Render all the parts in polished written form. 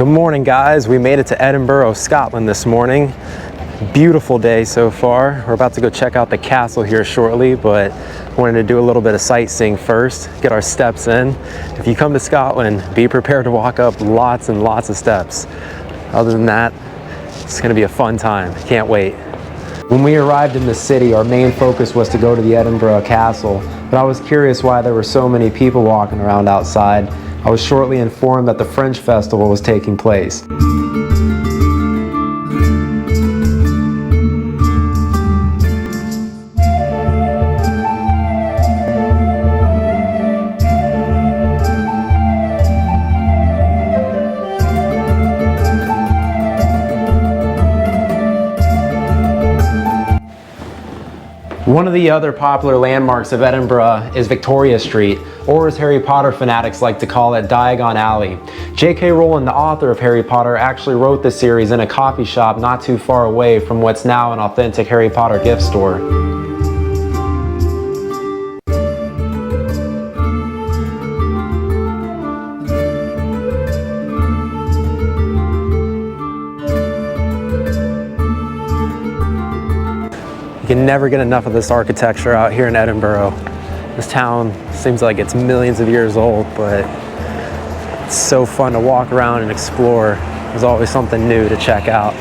Good morning, guys. We made it to Edinburgh, Scotland this morning. Beautiful day so far. We're about to go check out the castle here shortly, but wanted to do a little bit of sightseeing first, get our steps in. If you come to Scotland, be prepared to walk up lots and lots of steps. Other than that, it's gonna be a fun time. Can't wait. When we arrived in the city, our main focus was to go to the Edinburgh Castle, but I was curious why there were so many people walking around outside. I was shortly informed that the French festival was taking place. One of the other popular landmarks of Edinburgh is Victoria Street, or as Harry Potter fanatics like to call it, Diagon Alley. J.K. Rowling, the author of Harry Potter, actually wrote this series in a coffee shop not too far away from what's now an authentic Harry Potter gift store. You can never get enough of this architecture out here in Edinburgh. This town seems like it's millions of years old, but it's so fun to walk around and explore. There's always something new to check out.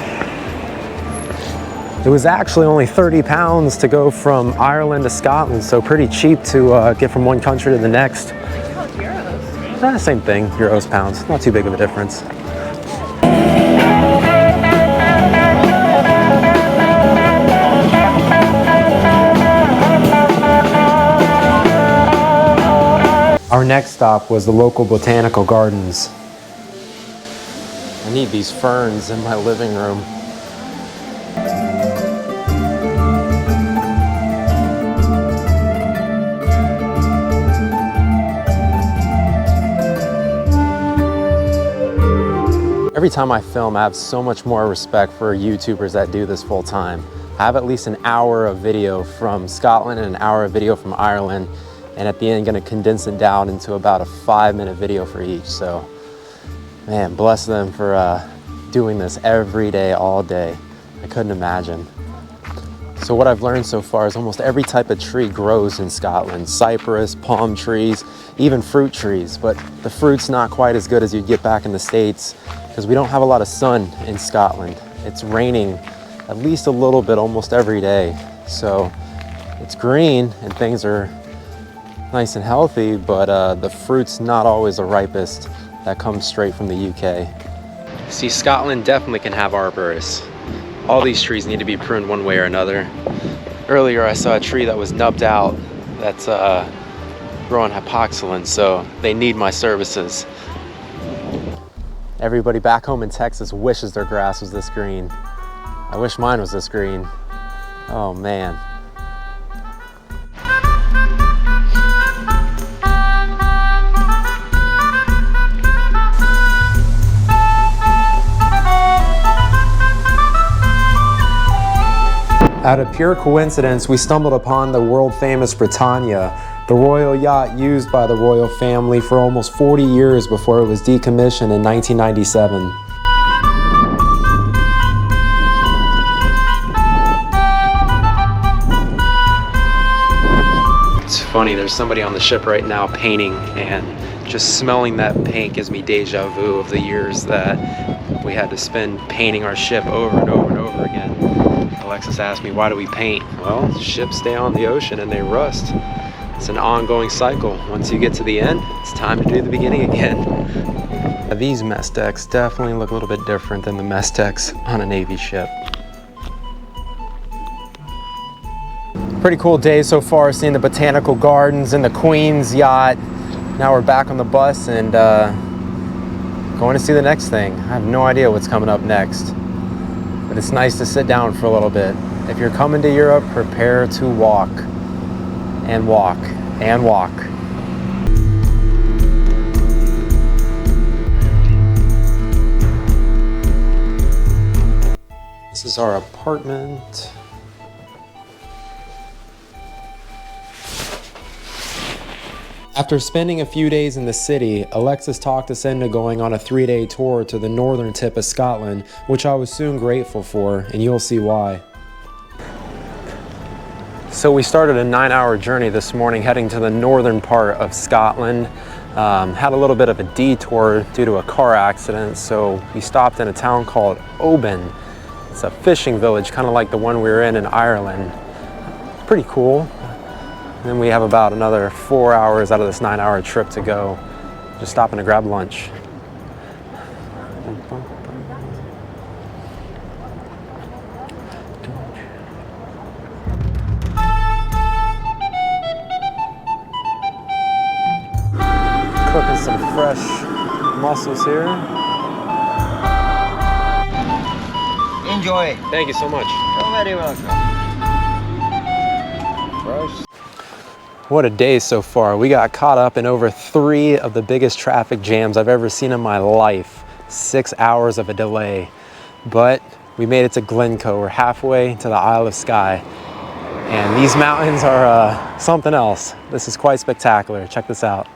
It was actually only £30 to go from Ireland to Scotland, so pretty cheap to get from one country to the next. Euros. Same thing, euros, pounds, not too big of a difference. Our next stop was the local botanical gardens. I need these ferns in my living room. Every time I film, I have so much more respect for YouTubers that do this full time. I have at least an hour of video from Scotland and an hour of video from Ireland, and at the end going to condense it down into about a 5-minute video for each. So man, bless them for doing this every day, all day. I couldn't imagine. So what I've learned so far is almost every type of tree grows in Scotland. Cypress, palm trees, even fruit trees, but the fruit's not quite as good as you'd get back in the States because we don't have a lot of sun in Scotland. It's raining at least a little bit almost every day. So it's green and things are nice and healthy, but the fruit's not always the ripest that comes straight from the UK. See, Scotland definitely can have arborists. All these trees need to be pruned one way or another. Earlier I saw a tree that was nubbed out that's growing hypoxylon, so they need my services. Everybody back home in Texas wishes their grass was this green. I wish mine was this green. Oh man. Out of pure coincidence, we stumbled upon the world-famous Britannia, the royal yacht used by the royal family for almost 40 years before it was decommissioned in 1997. It's funny, there's somebody on the ship right now painting, and just smelling that paint gives me deja vu of the years that we had to spend painting our ship over and over and over again. Alexis asked me, why do we paint? Well, ships stay on the ocean and they rust. It's an ongoing cycle. Once you get to the end, it's time to do the beginning again. These mess decks definitely look a little bit different than the mess decks on a Navy ship. Pretty cool day so far, seeing the botanical gardens and the Queen's yacht. Now we're back on the bus and going to see the next thing. I have no idea what's coming up next. But it's nice to sit down for a little bit. If you're coming to Europe, prepare to walk and walk and walk. This is our apartment. After spending a few days in the city, Alexis talked us into going on a 3-day tour to the northern tip of Scotland, which I was soon grateful for, and you'll see why. So we started a 9-hour journey this morning heading to the northern part of Scotland. Had a little bit of a detour due to a car accident, so we stopped in a town called Oban. It's a fishing village, kind of like the one we were in Ireland. Pretty cool. And then we have about another 4 hours out of this 9-hour trip to go. Just stopping to grab lunch. Cooking some fresh mussels here. Enjoy. Thank you so much. You're very welcome. Fresh. What a day so far. We got caught up in over 3 of the biggest traffic jams I've ever seen in my life. 6 hours of a delay. But we made it to Glencoe. We're halfway to the Isle of Skye. And these mountains are something else. This is quite spectacular. Check this out.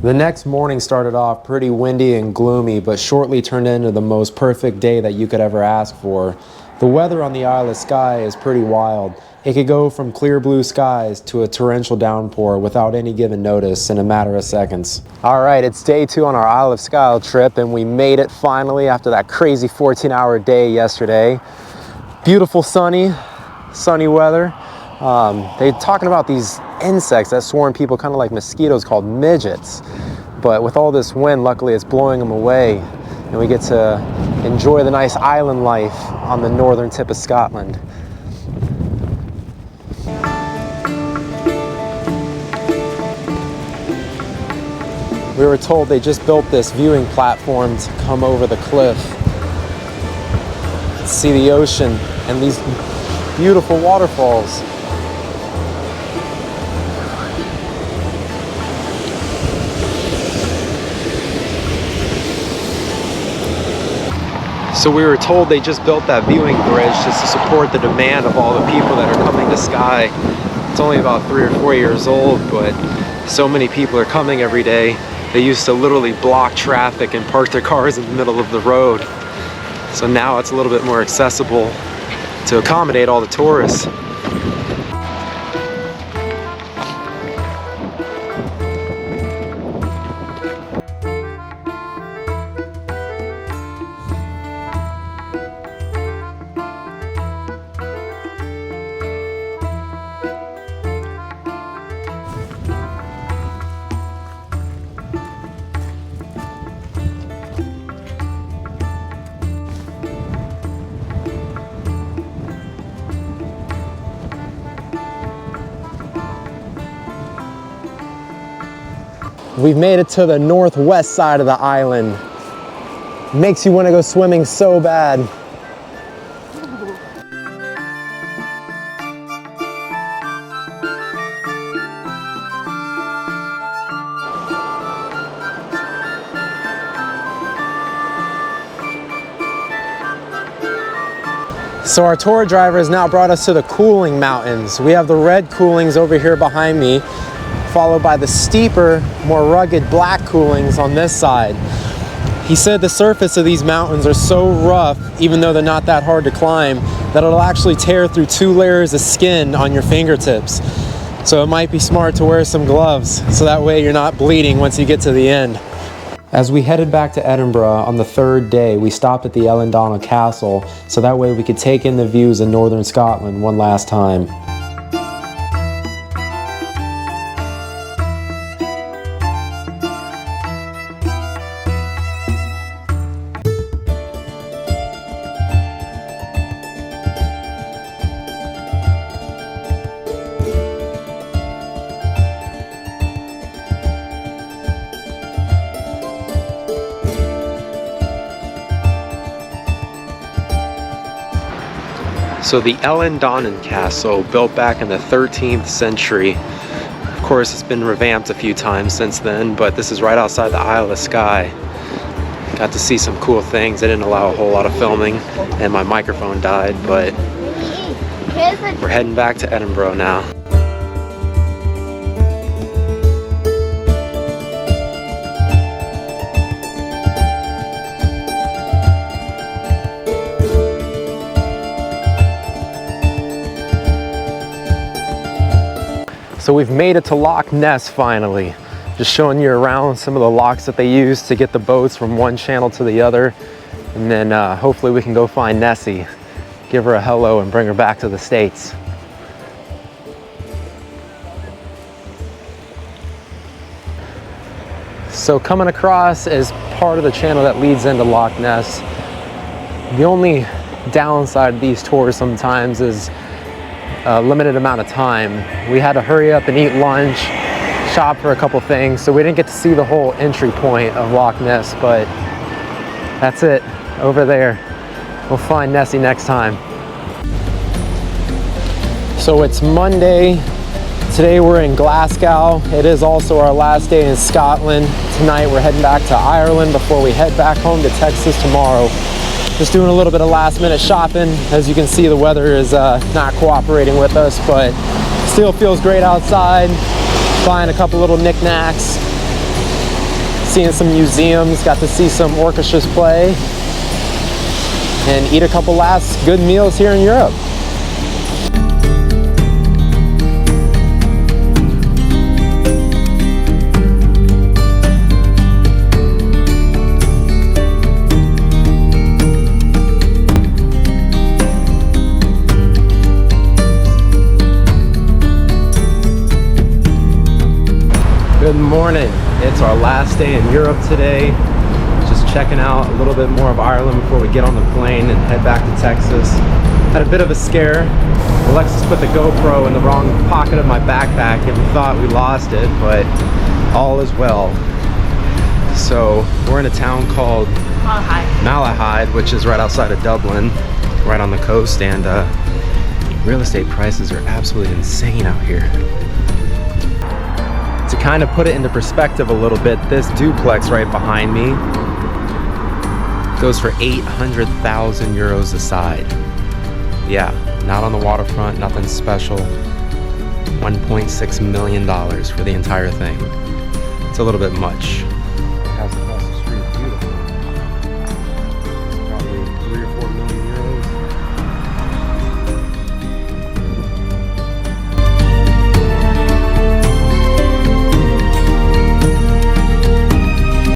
The next morning started off pretty windy and gloomy, but shortly turned into the most perfect day that you could ever ask for. The weather on the Isle of Skye is pretty wild. It could go from clear blue skies to a torrential downpour without any given notice in a matter of seconds. All right, it's day 2 on our Isle of Skye trip, and we made it finally after that crazy 14-hour day yesterday. Beautiful sunny weather. They're talking about these insects that swarm people kind of like mosquitoes called midgets. But with all this wind, luckily it's blowing them away. And we get to enjoy the nice island life on the northern tip of Scotland. We were told they just built this viewing platform to come over the cliff, see the ocean and these beautiful waterfalls. So we were told they just built that viewing bridge just to support the demand of all the people that are coming to Skye. It's only about 3 or 4 years old, but so many people are coming every day. They used to literally block traffic and park their cars in the middle of the road. So now it's a little bit more accessible to accommodate all the tourists. We've made it to the northwest side of the island. Makes you want to go swimming so bad. So our tour driver has now brought us to the Cooling Mountains. We have the red Coolings over here behind me, followed by the steeper, more rugged black Coolings on this side. He said the surface of these mountains are so rough, even though they're not that hard to climb, that it'll actually tear through 2 layers of skin on your fingertips. So it might be smart to wear some gloves, so that way you're not bleeding once you get to the end. As we headed back to Edinburgh on the 3rd day, we stopped at the Eilean Donan Castle, so that way we could take in the views of northern Scotland one last time. So the Eilean Donan Castle, built back in the 13th century. Of course, it's been revamped a few times since then, but this is right outside the Isle of Skye. Got to see some cool things. They didn't allow a whole lot of filming, and my microphone died, but we're heading back to Edinburgh now. So we've made it to Loch Ness finally. Just showing you around some of the locks that they use to get the boats from one channel to the other. And then hopefully we can go find Nessie, give her a hello and bring her back to the States. So coming across is part of the channel that leads into Loch Ness. The only downside of these tours sometimes is a limited amount of time. We had to hurry up and eat lunch, shop for a couple things, so we didn't get to see the whole entry point of Loch Ness, but that's it, over there. We'll find Nessie next time. So it's Monday. Today we're in Glasgow. It is also our last day in Scotland. Tonight we're heading back to Ireland before we head back home to Texas tomorrow. Just doing a little bit of last minute shopping. As you can see, the weather is not cooperating with us, but still feels great outside. Buying a couple little knickknacks, seeing some museums, got to see some orchestras play, and eat a couple last good meals here in Europe. Good morning. It's our last day in Europe today. Just checking out a little bit more of Ireland before we get on the plane and head back to Texas. Had a bit of a scare. Alexis put the GoPro in the wrong pocket of my backpack and we thought we lost it, but all is well. So we're in a town called Malahide, which is right outside of Dublin, right on the coast, and real estate prices are absolutely insane out here. To kind of put it into perspective a little bit, this duplex right behind me goes for 800,000 euros a side. Yeah, not on the waterfront, nothing special. $1.6 million for the entire thing. It's a little bit much.